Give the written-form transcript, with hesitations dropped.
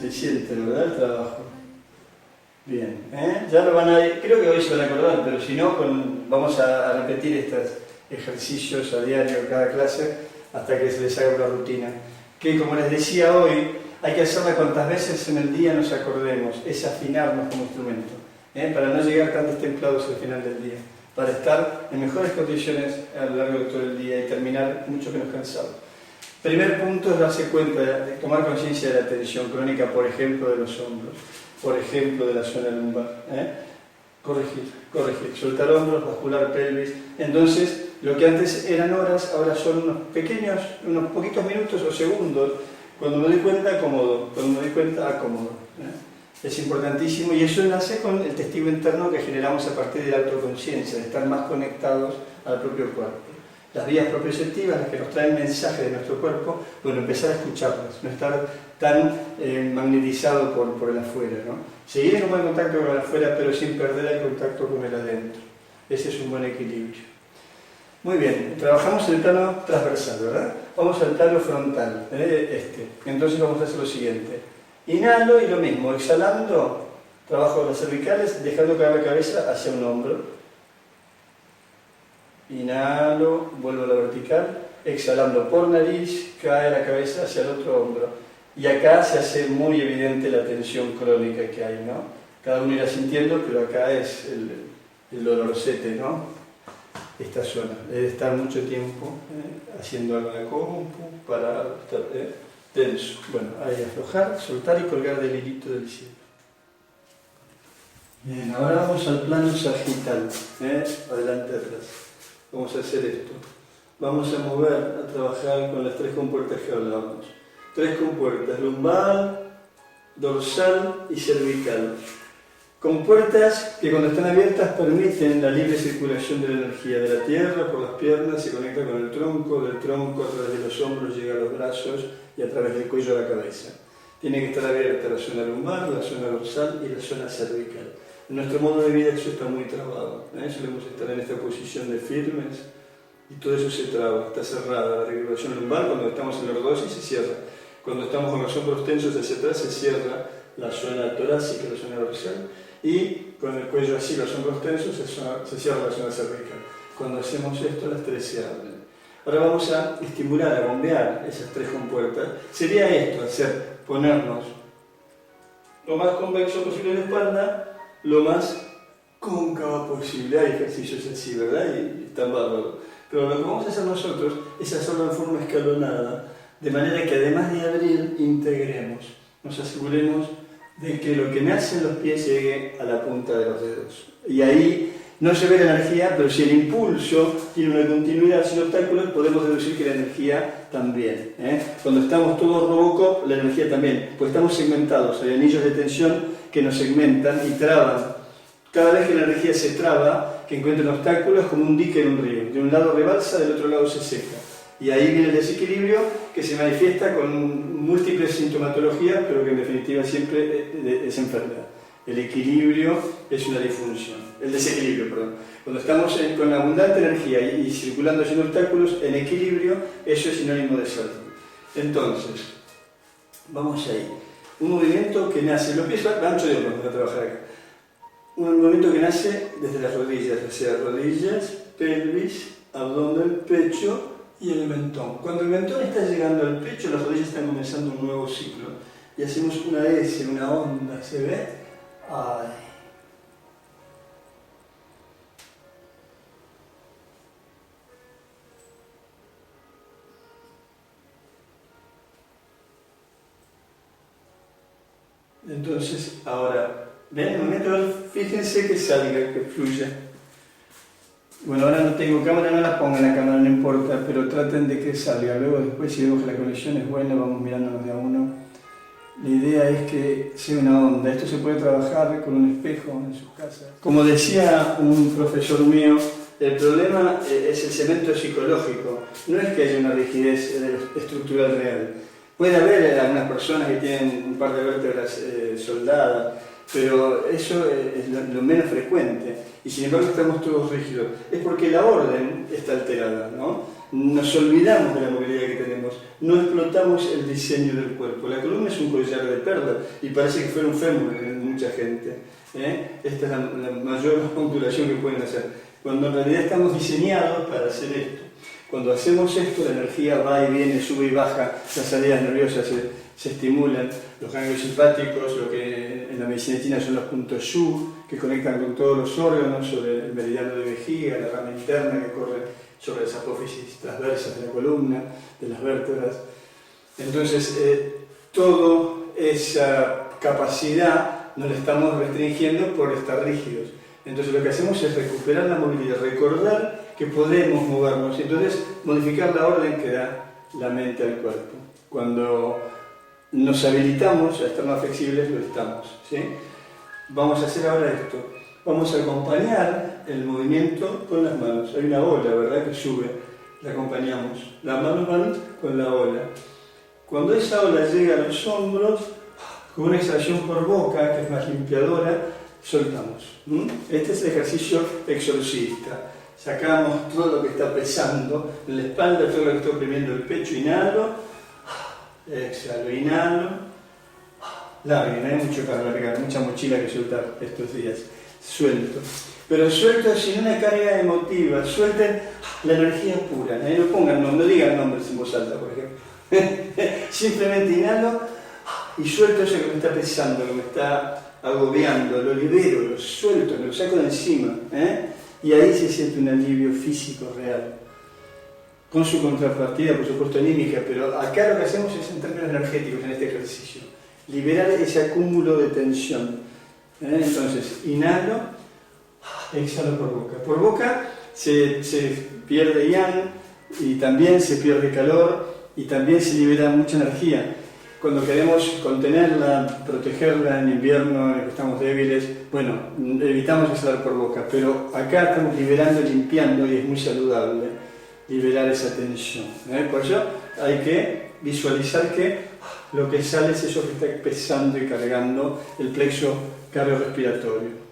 Se siente, ¿verdad? El trabajo. Bien, ya lo van a... Creo que hoy se van a acordar, pero si no, vamos a repetir estos ejercicios a diario, cada clase, hasta que se les haga una rutina. Que, como les decía hoy, hay que hacerla cuantas veces en el día nos acordemos, es afinarnos como instrumento, para no llegar tan destemplados al final del día, para estar en mejores condiciones a lo largo de todo el día y terminar mucho menos cansados. Primer punto es darse cuenta, de tomar conciencia de la tensión crónica, por ejemplo, de los hombros, por ejemplo, de la zona lumbar. Corregir, soltar hombros, bascular pelvis. Entonces, lo que antes eran horas, ahora son unos poquitos minutos o segundos. Cuando me doy cuenta, acomodo. Cuando me doy cuenta, acomodo. Es importantísimo y eso nace con el testigo interno que generamos a partir de la autoconciencia, de estar más conectados al propio cuerpo. Las vías propioceptivas, las que nos traen mensajes de nuestro cuerpo, bueno, empezar a escucharlas, no estar tan magnetizado por el afuera, ¿no? Seguir en un buen contacto con el afuera, pero sin perder el contacto con el adentro. Ese es un buen equilibrio. Muy bien, trabajamos en el plano transversal, ¿verdad? Vamos al plano frontal, Entonces vamos a hacer lo siguiente. Inhalo y lo mismo, exhalando, trabajo las cervicales, dejando caer la cabeza hacia un hombro. Inhalo, vuelvo a la vertical, exhalando por nariz, cae la cabeza hacia el otro hombro. Y acá se hace muy evidente la tensión crónica que hay, ¿no? Cada uno irá sintiendo, pero acá es el dolorcete, ¿no? Esta zona, de estar mucho tiempo haciendo algo de compu, para estar tenso. Bueno, ahí aflojar, soltar y colgar del hilito del cielo. Bien, ahora vamos al plano sagital, adelante, atrás. Vamos a hacer esto. Vamos a mover, a trabajar con las tres compuertas que hablábamos. Tres compuertas, lumbar, dorsal y cervical. Compuertas que cuando están abiertas permiten la libre circulación de la energía de la tierra por las piernas, se conecta con el tronco, del tronco a través de los hombros llega a los brazos y a través del cuello a la cabeza. Tiene que estar abierta la zona lumbar, la zona dorsal y la zona cervical. En nuestro modo de vida eso está muy trabado, solemos estar en esta posición de firmes y todo eso se traba, está cerrada. La regulación lumbar, cuando estamos en la lordosis, se cierra. Cuando estamos con los hombros tensos hacia atrás, se cierra la zona torácica, la zona dorsal, y con el cuello así, los hombros tensos, se cierra la zona cervical. Cuando hacemos esto, las tres se abren. Ahora vamos a estimular, a bombear esas tres compuertas. Sería esto, ponernos lo más convexo posible en la espalda, lo más cóncava posible. Hay ejercicios así, ¿verdad? Y están bárbaros. Pero lo que vamos a hacer nosotros es hacerlo de forma escalonada, de manera que además de abrir, integremos. Nos aseguremos de que lo que nace en los pies llegue a la punta de los dedos. Y ahí no se ve la energía, pero si el impulso tiene una continuidad sin obstáculos, podemos deducir que la energía también. Cuando estamos todos Robocop, la energía también, pues estamos segmentados, hay anillos de tensión que nos segmentan y traban. Cada vez que la energía se traba, que encuentra un obstáculo, es como un dique en un río. De un lado rebalsa, del otro lado se seca. Y ahí viene el desequilibrio que se manifiesta con múltiples sintomatologías, pero que en definitiva siempre es enfermedad. El equilibrio es una disfunción. El desequilibrio, perdón. Cuando estamos con abundante energía y circulando sin obstáculos, en equilibrio, eso es sinónimo de salud. Entonces, vamos ahí. Un movimiento que nace, lo empiezo a ancho de hombros, vamos a trabajar acá. Un movimiento que nace desde las rodillas, o sea, rodillas, pelvis, abdomen, pecho y el mentón. Cuando el mentón está llegando al pecho, las rodillas están comenzando un nuevo ciclo. Y hacemos una S, una onda, ¿se ve? Ay. Entonces, ahora, ven el movimiento, fíjense que salga, que fluya. Bueno, ahora no tengo cámara, no la pongan en la cámara, no importa, pero traten de que salga. Luego después, si vemos que la conexión es buena, vamos mirándonos de a uno. La idea es que sea una onda. Esto se puede trabajar con un espejo en sus casas. Como decía un profesor mío, el problema es el cemento psicológico. No es que haya una rigidez estructural real. Puede haber algunas personas que tienen un par de vértebras soldadas, pero eso es lo menos frecuente. Y sin embargo estamos todos rígidos. Es porque la orden está alterada, ¿no? nos olvidamos de la movilidad que tenemos, no explotamos el diseño del cuerpo. La columna es un collar de perlas y parece que fuera un fémur en mucha gente. Esta es la mayor ondulación que pueden hacer, cuando en realidad estamos diseñados para hacer esto. Cuando hacemos esto, la energía va y viene, sube y baja, las salidas nerviosas se estimulan, los ganglios simpáticos, lo que en la medicina china son los puntos Shu, que conectan con todos los órganos, sobre el meridiano de vejiga, la rama interna que corre sobre las apófisis transversas de la columna, de las vértebras. Entonces, toda esa capacidad nos la estamos restringiendo por estar rígidos. Entonces, lo que hacemos es recuperar la movilidad, recordar que podemos movernos, y entonces modificar la orden que da la mente al cuerpo. Cuando nos habilitamos a estar más flexibles, lo estamos, ¿sí? Vamos a hacer ahora esto. Vamos a acompañar el movimiento con las manos. Hay una ola, ¿verdad?, que sube. La acompañamos. Las manos van con la ola. Cuando esa ola llega a los hombros, con una exhalación por boca, que es más limpiadora, soltamos. Este es el ejercicio exorcista. Sacamos todo lo que está pesando en la espalda, todo lo que está oprimiendo el pecho. Inhalo, exhalo, inhalo. Larguen, hay mucho para largar, mucha mochila que soltar estos días. Suelto. Pero suelto sin una carga emotiva. Suelten la energía pura. No pongan nombres, no digan nombres en voz alta, por ejemplo. Simplemente inhalo y suelto eso que me está pesando, que me está agobiando. Lo libero, lo suelto, me lo saco de encima. Y ahí se siente un alivio físico real. Con su contrapartida, por supuesto, anímica, pero acá lo que hacemos es en términos energéticos en este ejercicio. Liberar ese acúmulo de tensión. Entonces, inhalo, exhalo por boca. Por boca se pierde yang y también se pierde calor y también se libera mucha energía. Cuando queremos contenerla, protegerla en invierno, en el que estamos débiles, bueno, evitamos exhalar por boca, pero acá estamos liberando, limpiando y es muy saludable liberar esa tensión. Por eso hay que visualizar que lo que sale es eso que está pesando y cargando el plexo cardiorrespiratorio.